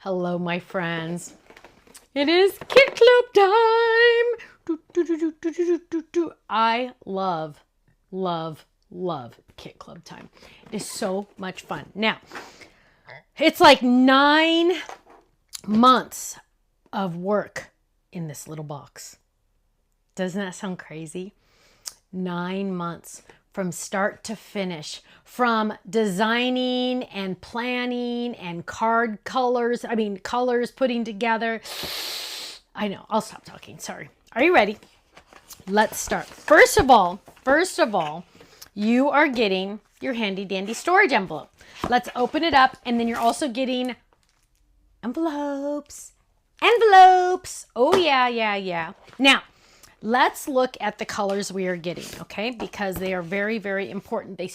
Hello, my friends. It is Kit Club time. I love Kit Club time. It is so much fun. Now, it's like 9 months of work in this little box. Doesn't that sound crazy? 9 months from start to finish, from designing and planning and colors putting together. I know, I'll stop talking, sorry. Are you ready? Let's start. First of all, you are getting your handy dandy storage envelope. Let's open it up, and then you're also getting envelopes. Oh yeah. Now, let's look at the colors we are getting, okay? Because they are very, very important. They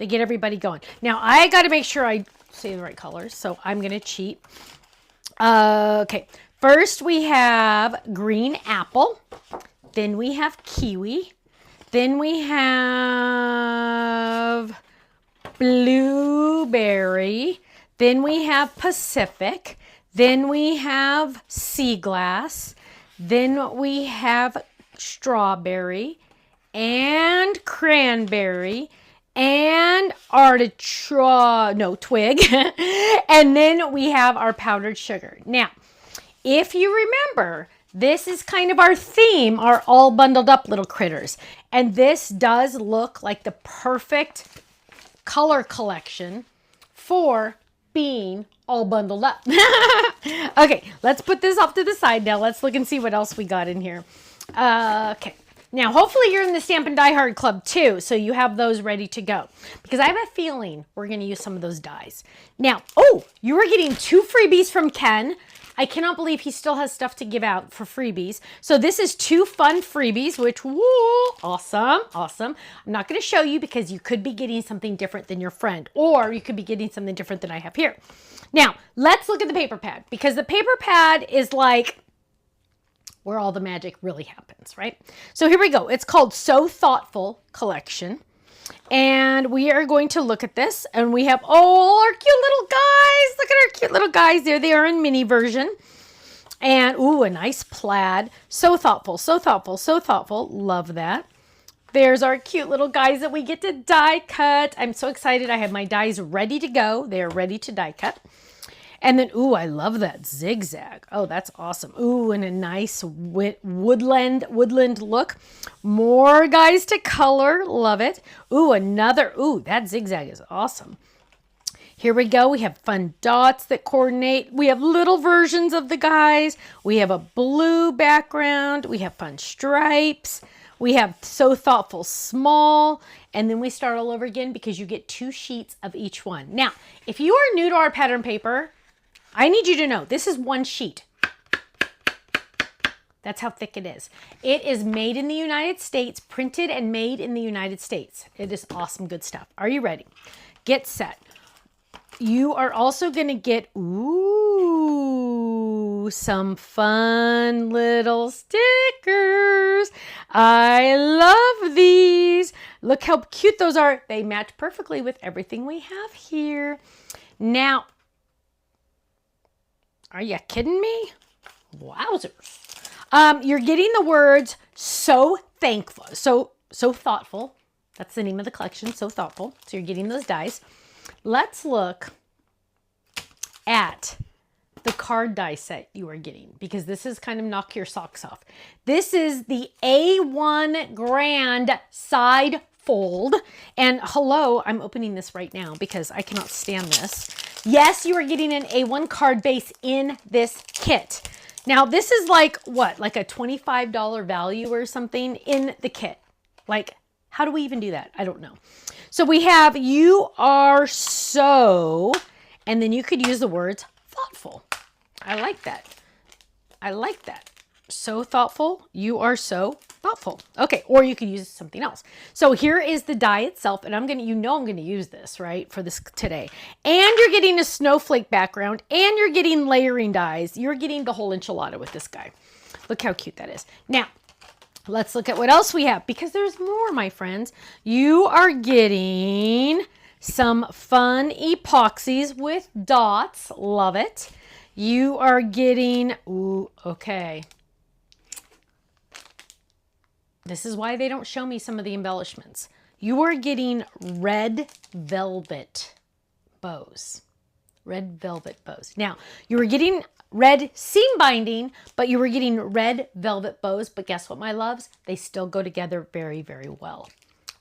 get everybody going. Now, I got to make sure I say the right colors, so I'm going to cheat. Okay, first we have green apple. Then we have kiwi. Then we have blueberry. Then we have Pacific. Then we have sea glass. Then we have strawberry and cranberry and twig. And then we have our powdered sugar. Now, if you remember, this is kind of our theme, our all bundled up little critters. And this does look like the perfect color collection for being all bundled up. Okay, let's put this off to the side now. Let's look and see what else we got in here. Okay, now hopefully you're in the Stampin' Die Hard Club too, so you have those ready to go. Because I have a feeling we're going to use some of those dies. Now, you are getting 2 freebies from Ken. I cannot believe he still has stuff to give out for freebies. So this is 2 fun freebies, which, woo, awesome. I'm not going to show you because you could be getting something different than your friend, or you could be getting something different than I have here. Now, let's look at the paper pad, because the paper pad is like where all the magic really happens, right? So here we go. It's called So Thoughtful Collection. And we are going to look at this, and we have all our cute little guys. Look at our cute little guys. There they are in mini version. And, a nice plaid. So thoughtful. Love that. There's our cute little guys that we get to die cut. I'm so excited. I have my dies ready to go. They are ready to die cut. And then, I love that zigzag. Oh, that's awesome. And a nice woodland look. More guys to color. Love it. That zigzag is awesome. Here we go. We have fun dots that coordinate. We have little versions of the guys. We have a blue background. We have fun stripes. We have So Thoughtful small. And then we start all over again because you get 2 sheets of each one. Now, if you are new to our pattern paper, I need you to know this is 1 sheet. That's how thick it is. It is made in the United States, printed and made in the United States. It is awesome, good stuff. Are you ready? Get set. You are also going to get, some fun little stickers. I love these. Look how cute those are. They match perfectly with everything we have here. Now, are you kidding me? Wowzers. You're getting the words so thankful, so thoughtful. That's the name of the collection, So Thoughtful. So you're getting those dies. Let's look at the card die set you are getting, because this is kind of knock your socks off. This is the A1 Grand Side Fold. And hello, I'm opening this right now because I cannot stand this. Yes, you are getting an A1 card base in this kit. Now, this is like what? Like a $25 value or something in the kit. Like, how do we even do that? I don't know. So we have You Are So, and then you could use the words thoughtful. I like that. So thoughtful. You are so thoughtful. Okay, or you could use something else. So here is the die itself, and I'm going to use this, right, for this today. And you're getting a snowflake background, and you're getting layering dies. You're getting the whole enchilada with this guy. Look how cute that is. Now, let's look at what else we have, because there's more, my friends. You are getting some fun epoxies with dots. Love it. You are getting, ooh, okay. This is why they don't show me some of the embellishments. You are getting red velvet bows. Red velvet bows. Now, you were getting red seam binding, but you were getting red velvet bows. But guess what, my loves? They still go together very, very well.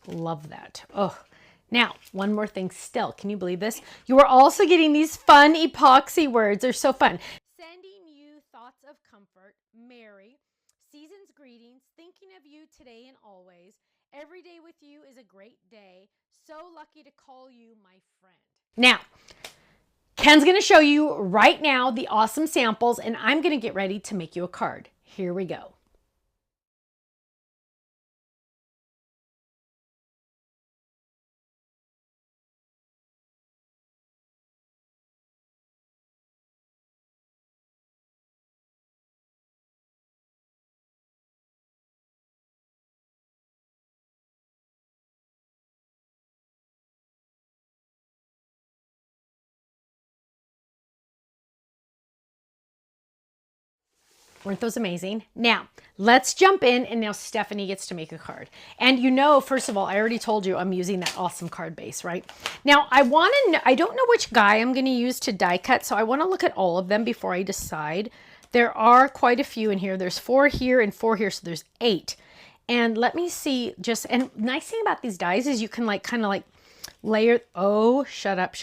Love that. Oh, now, one more thing still. Can you believe this? You are also getting these fun epoxy words. They're so fun. Sending you thoughts of comfort, Mary. Season's greetings, thinking of you today and always. Every day with you is a great day. So lucky to call you my friend. Now, Ken's going to show you right now the awesome samples, and I'm going to get ready to make you a card. Here we go. Weren't those amazing? Now, let's jump in, and now Stephanie gets to make a card. And you know, first of all, I already told you I'm using that awesome card base, right? Now, I don't know which guy I'm going to use to die cut, so I want to look at all of them before I decide. There are quite a few in here. There's 4 here and 4 here, so there's 8. And let me see, and nice thing about these dies is you can like kind of like layer. Oh, shut up.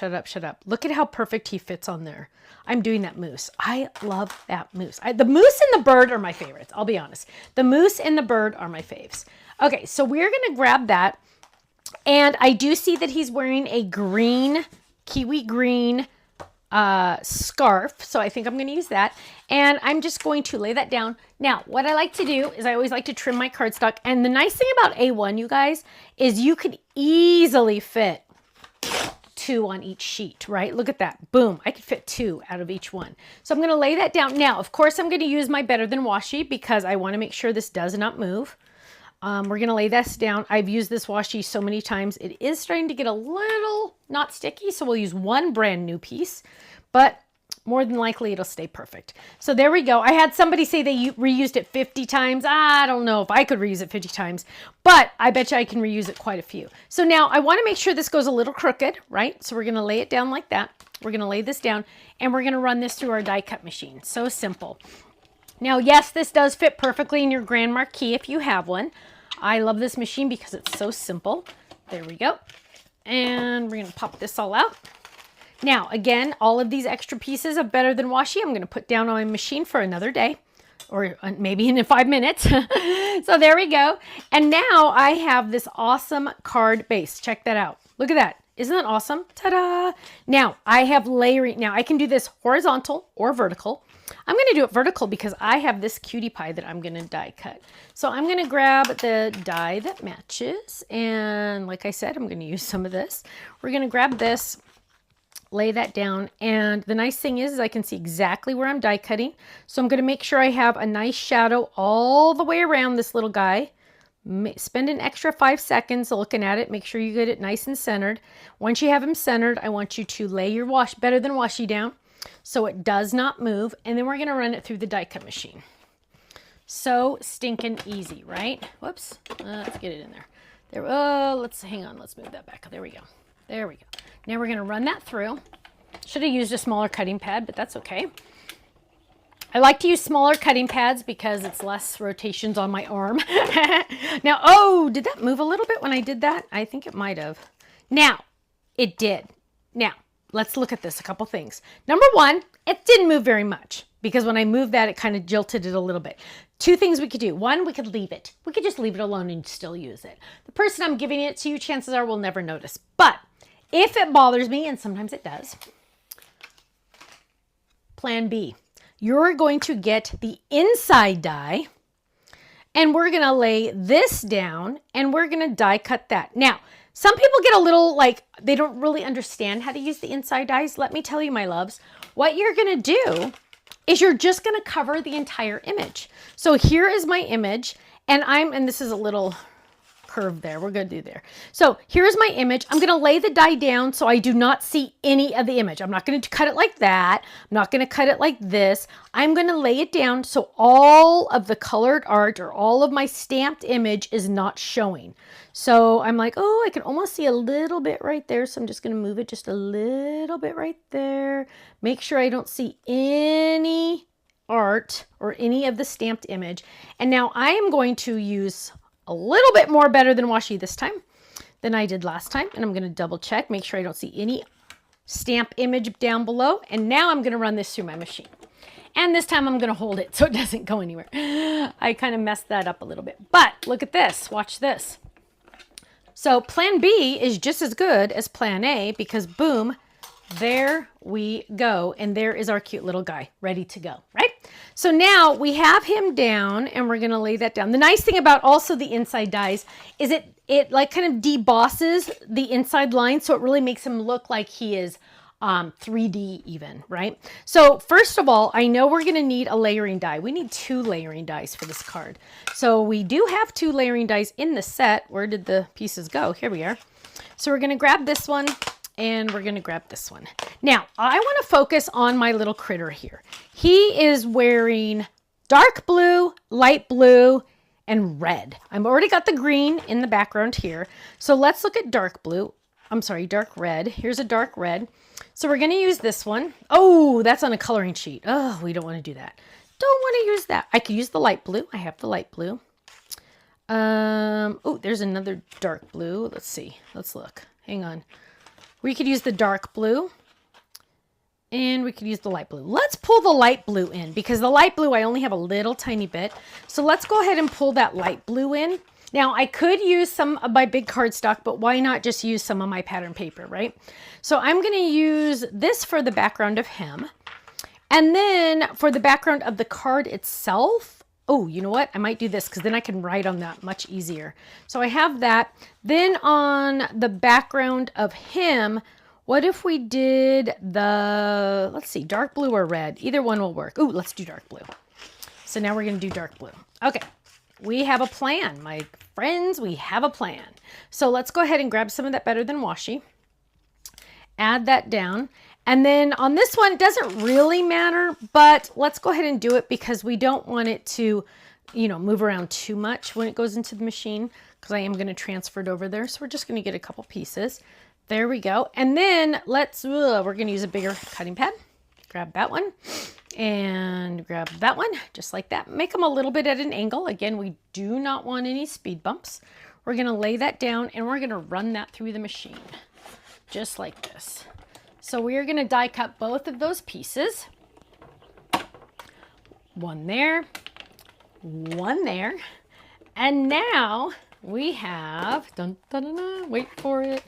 Look at how perfect he fits on there. I'm doing that moose. I love that moose. The moose and the bird are my favorites. I'll be honest. The moose and the bird are my faves. Okay, so we're going to grab that. And I do see that he's wearing a green, kiwi green scarf. So I think I'm going to use that. And I'm just going to lay that down. Now, what I like to do is I always like to trim my cardstock. And the nice thing about A1, you guys, is you could easily fit 2 on each sheet, right? Look at that. Boom. I could fit 2 out of each one. So I'm going to lay that down. Now, of course, I'm going to use my Better Than Washi because I want to make sure this does not move. We're going to lay this down. I've used this washi so many times. It is starting to get a little not sticky, so we'll use one brand new piece, but more than likely it'll stay perfect. So there we go. I had somebody say they reused it 50 times. I don't know if I could reuse it 50 times, but I bet you I can reuse it quite a few. So now I want to make sure this goes a little crooked, right? So we're going to lay it down like that. We're going to lay this down and we're going to run this through our die cut machine. So simple. Now, yes, this does fit perfectly in your Grand Marquis if you have one. I love this machine because it's so simple. There we go. And we're going to pop this all out. Now, again, all of these extra pieces of Better Than Washi, I'm going to put down on my machine for another day, or maybe in 5 minutes. So there we go. And now I have this awesome card base. Check that out. Look at that. Isn't that awesome? Ta-da! Now, I have layering. Now, I can do this horizontal or vertical. I'm going to do it vertical because I have this cutie pie that I'm going to die cut. So I'm going to grab the die that matches. And like I said, I'm going to use some of this. We're going to grab this, lay that down, and the nice thing is I can see exactly where I'm die cutting. So I'm going to make sure I have a nice shadow all the way around this little guy. Spend an extra 5 seconds looking at it. Make sure you get it nice and centered. Once you have him centered, I want you to lay your Better Than Washi down so it does not move, and then we're going to run it through the die cut machine. So stinking easy, right? Whoops. Let's get it in there. There. Let's hang on. Let's move that back. There we go. There we go. Now we're going to run that through. Should have used a smaller cutting pad, but that's okay. I like to use smaller cutting pads because it's less rotations on my arm. Now, oh, did that move a little bit when I did that? I think it might have. Now, it did. Now, let's look at this. A couple things. Number one, it didn't move very much because when I moved that, it kind of jilted it a little bit. 2 things we could do. One, we could leave it. We could just leave it alone and still use it. The person I'm giving it to, chances are, will never notice. But if it bothers me, and sometimes it does, plan B. You're going to get the inside die, and we're going to lay this down, and we're going to die cut that. Now, some people get a little like, they don't really understand how to use the inside dies. Let me tell you, my loves, what you're going to do is you're just going to cover the entire image. So here is my image, and this is a little curve there. We're going to do there. So here's my image. I'm going to lay the die down so I do not see any of the image. I'm not going to cut it like that. I'm not going to cut it like this. I'm going to lay it down so all of the colored art or all of my stamped image is not showing. So I'm like, oh, I can almost see a little bit right there. So I'm just going to move it just a little bit right there. Make sure I don't see any art or any of the stamped image. And now I am going to use a little bit more Better Than Washi this time than I did last time. And I'm going to double check, make sure I don't see any stamp image down below. And now I'm going to run this through my machine. And this time I'm going to hold it so it doesn't go anywhere. I kind of messed that up a little bit. But look at this. Watch this. So plan B is just as good as plan A because boom, there we go. And there is our cute little guy ready to go, right? So now we have him down and we're going to lay that down. The nice thing about also the inside dies is it like kind of debosses the inside line. So it really makes him look like he is 3D even, right? So first of all, I know we're going to need a layering die. We need 2 layering dies for this card. So we do have 2 layering dies in the set. Where did the pieces go? Here we are. So we're going to grab this one and we're going to grab this one. Now I want to focus on my little critter here. He is wearing dark blue, light blue, and red. I've already got the green in the background here. So let's look at dark blue. I'm sorry, dark red. Here's a dark red. So we're going to use this one. Oh, that's on a coloring sheet. Oh, we don't want to do that. Don't want to use that. I could use the light blue. I have the light blue. Oh, there's another dark blue. Let's see. Let's look. Hang on. We could use the dark blue. And we could use the light blue. Let's pull the light blue in because the light blue, I only have a little tiny bit. So let's go ahead and pull that light blue in. Now I could use some of my big cardstock, but why not just use some of my pattern paper, right? So I'm going to use this for the background of him. And then for the background of the card itself, oh, you know what? I might do this because then I can write on that much easier. So I have that. Then on the background of him, what if we did the, let's see, dark blue or red? Either one will work. Ooh, let's do dark blue. So now we're going to do dark blue. Okay. We have a plan, my friends, we have a plan. So let's go ahead and grab some of that Better Than Washi, add that down. And then on this one, it doesn't really matter, but let's go ahead and do it because we don't want it to, you know, move around too much when it goes into the machine because I am going to transfer it over there. So we're just going to get a couple pieces. There we go. And then we're going to use a bigger cutting pad. Grab that one. And grab that one, just like that. Make them a little bit at an angle. Again, we do not want any speed bumps. We're going to lay that down and we're going to run that through the machine, just like this. So we are going to die cut both of those pieces. One there, one there. And now we have, dun, dun, dun, dun, wait for it.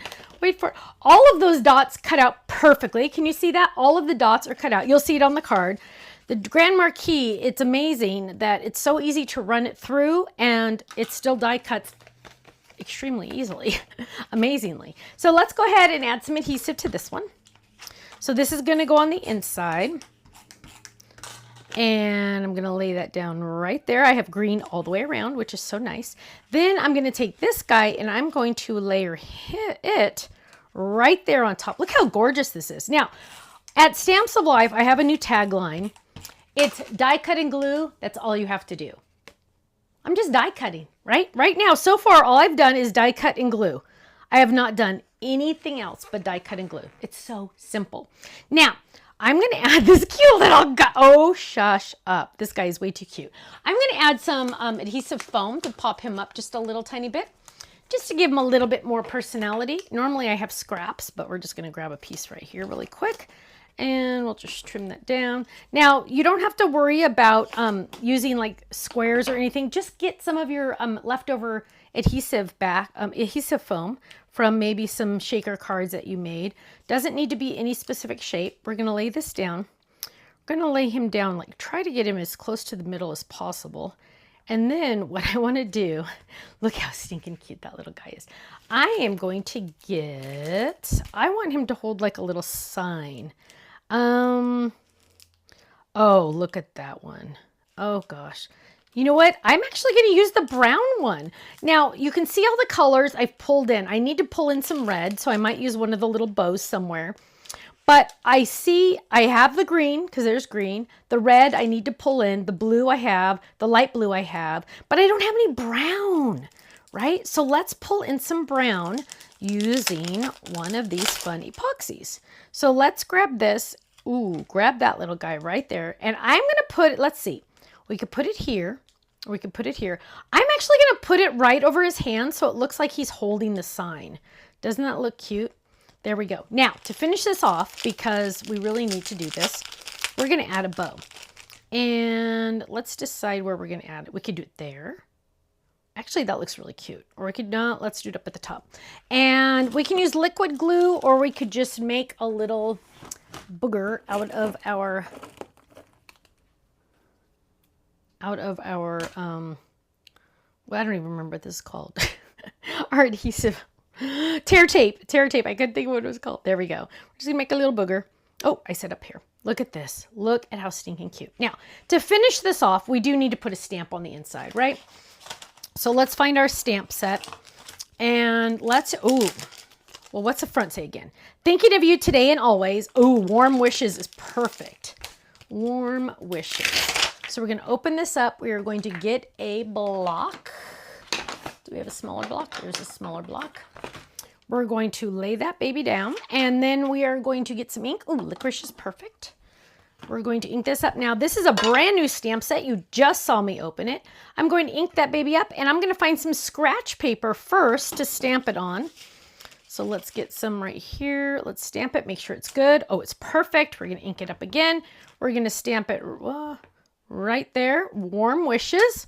All of those dots cut out perfectly. Can you see that? All of the dots are cut out. You'll see it on the card. The Grand Marquis, it's amazing that it's so easy to run it through and it still die cuts extremely easily, amazingly. So let's go ahead and add some adhesive to this one. So this is going to go on the inside. And I'm going to lay that down right there. I have green all the way around, which is so nice. Then I'm going to take this guy and I'm going to layer it right there on top. Look how gorgeous this is. Now, at Stamps of Life, I have a new tagline. It's die cut and glue. That's all you have to do. I'm just die cutting, right? Right now, so far, all I've done is die cut and glue. I have not done anything else but die cut and glue. It's so simple. Now, I'm going to add this cute little guy. Oh, shush up. This guy is way too cute. I'm going to add some adhesive foam to pop him up just a little tiny bit, just to give him a little bit more personality. Normally I have scraps, but we're just going to grab a piece right here really quick. And we'll just trim that down. Now, you don't have to worry about using like squares or anything. Just get some of your leftover adhesive foam from maybe some shaker cards that you made. Doesn't need to be any specific shape. We're going to lay this down. We're going to lay him down, like try to get him as close to the middle as possible. And then what I want to do, look how stinking cute that little guy is. I am going to I want him to hold like a little sign. Oh, look at that one. Oh gosh. You know what? I'm actually going to use the brown one. Now, you can see all the colors I've pulled in. I need to pull in some red, so I might use one of the little bows somewhere. But I see I have the green, because there's green. The red I need to pull in. The blue I have. The light blue I have. But I don't have any brown, right? So let's pull in some brown using one of these fun epoxies. So let's grab this. Ooh, grab that little guy right there. And I'm going to put it, let's see. We could put it here, or we could put it here. I'm actually going to put it right over his hand so it looks like he's holding the sign. Doesn't that look cute? There we go. Now, to finish this off, because we really need to do this, we're going to add a bow. And let's decide where we're going to add it. We could do it there. Actually, that looks really cute. Or we could, no, let's do it up at the top. And we can use liquid glue, or we could just make a little booger out of our well, I don't even remember what this is called. Our adhesive. Tear tape. I couldn't think of what it was called. There we go. We're just gonna make a little booger. Oh, I said up here. Look at this. Look at how stinking cute. Now, to finish this off, we do need to put a stamp on the inside, right? So let's find our stamp set. And let's, ooh. Well, what's the front say again? Thinking of you today and always. Ooh, warm wishes is perfect. Warm wishes. So we're going to open this up. We are going to get a block. Do we have a smaller block? There's a smaller block. We're going to lay that baby down, and then we are going to get some ink. Ooh, licorice is perfect. We're going to ink this up. Now, this is a brand new stamp set. You just saw me open it. I'm going to ink that baby up, and I'm going to find some scratch paper first to stamp it on. So let's get some right here. Let's stamp it, make sure it's good. Oh, it's perfect. We're going to ink it up again. We're going to stamp it right there. Warm wishes.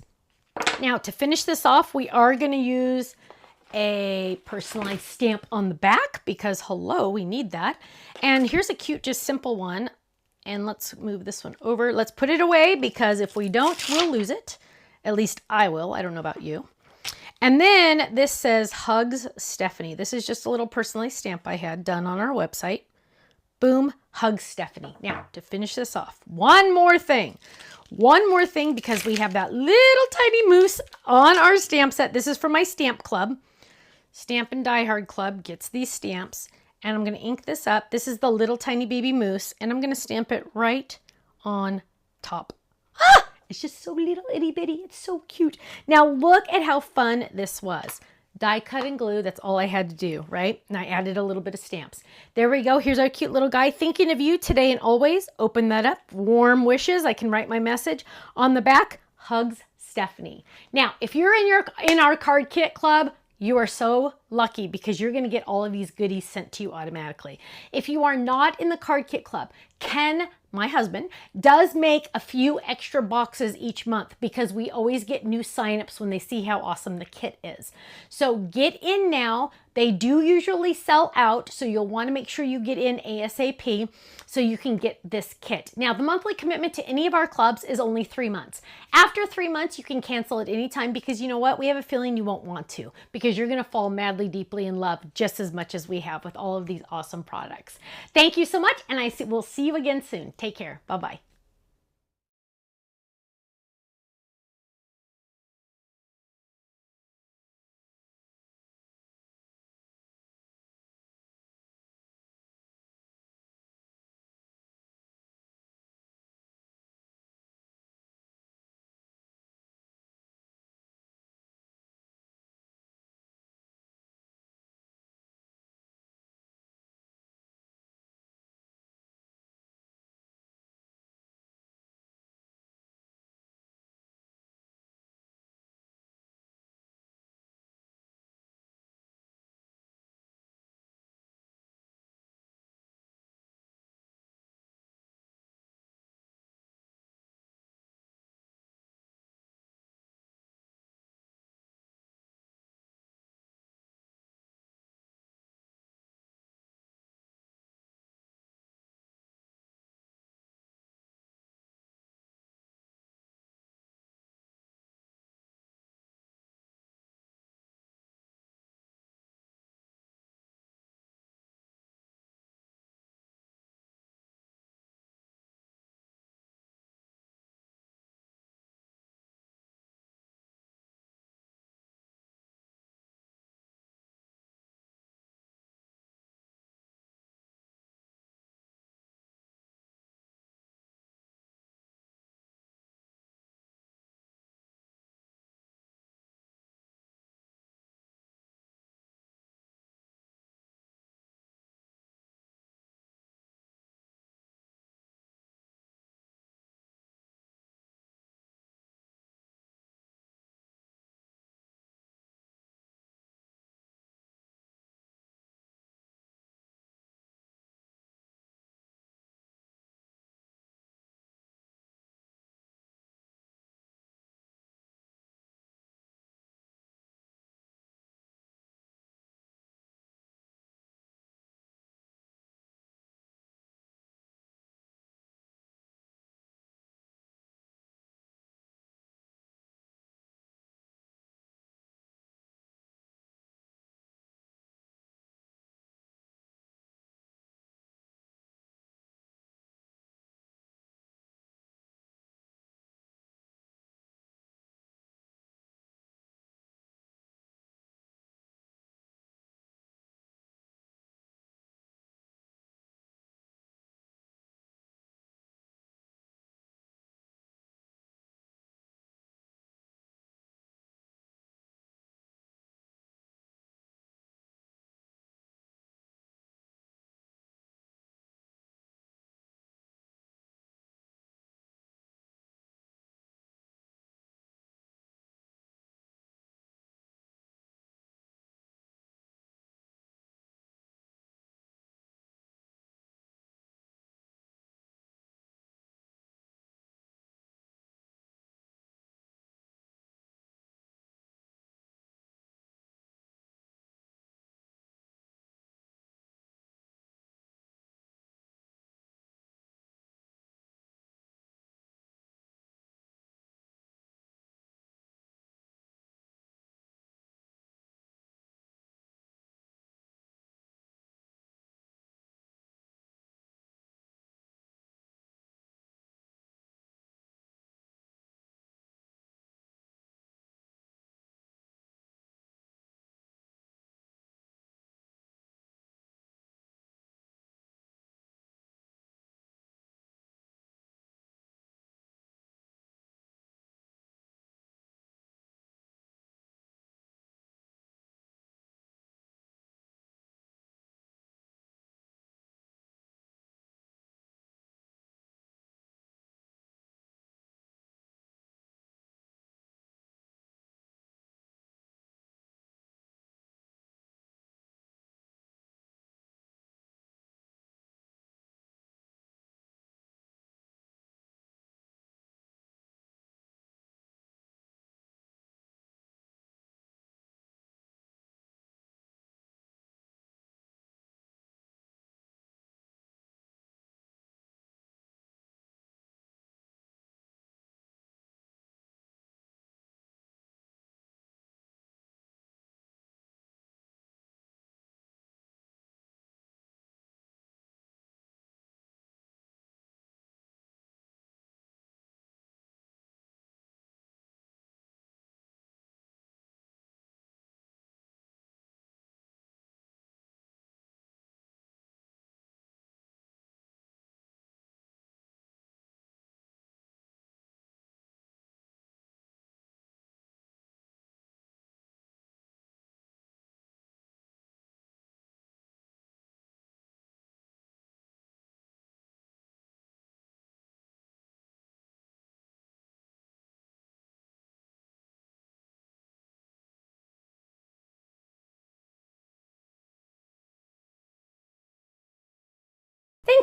Now, to finish this off, we are going to use a personalized stamp on the back because, hello, we need that. And here's a cute, just simple one. And let's move this one over. Let's put it away because if we don't, we'll lose it. At least I will. I don't know about you. And then this says Hugs Stephanie. This is just a little personalized stamp I had done on our website. Boom, Hugs Stephanie. Now, to finish this off, one more thing because we have that little tiny moose on our stamp set. This is from my stamp club. Stamp and Die Hard Club gets these stamps. And I'm going to ink this up. This is the little tiny baby moose. And I'm going to stamp it right on top. Ah! It's just so little itty bitty. It's so cute. Now look at how fun this was. Die cut and glue. That's all I had to do, right? And I added a little bit of stamps. There we go. Here's our cute little guy. Thinking of you today and always. Open that up. Warm wishes. I can write my message on the back. Hugs Stephanie. Now, if you're in our card kit club, you are so lucky because you're going to get all of these goodies sent to you automatically. If you are not in the card kit club, Ken, my husband, does make a few extra boxes each month because we always get new signups when they see how awesome the kit is. So get in now. They do usually sell out, so you'll want to make sure you get in ASAP so you can get this kit. Now, the monthly commitment to any of our clubs is only 3 months. After 3 months, you can cancel at any time because you know what? We have a feeling you won't want to because you're going to fall madly, deeply in love just as much as we have with all of these awesome products. Thank you so much, and we'll see you again soon. Take care. Bye-bye.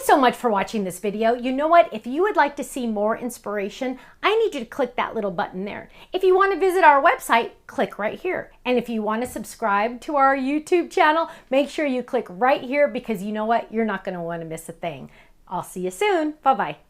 Thanks so much for watching this video. You know what? If you would like to see more inspiration, I need you to click that little button there. If you want to visit our website, click right here. And if you want to subscribe to our YouTube channel, make sure you click right here because you know what? You're not going to want to miss a thing. I'll see you soon. Bye-bye.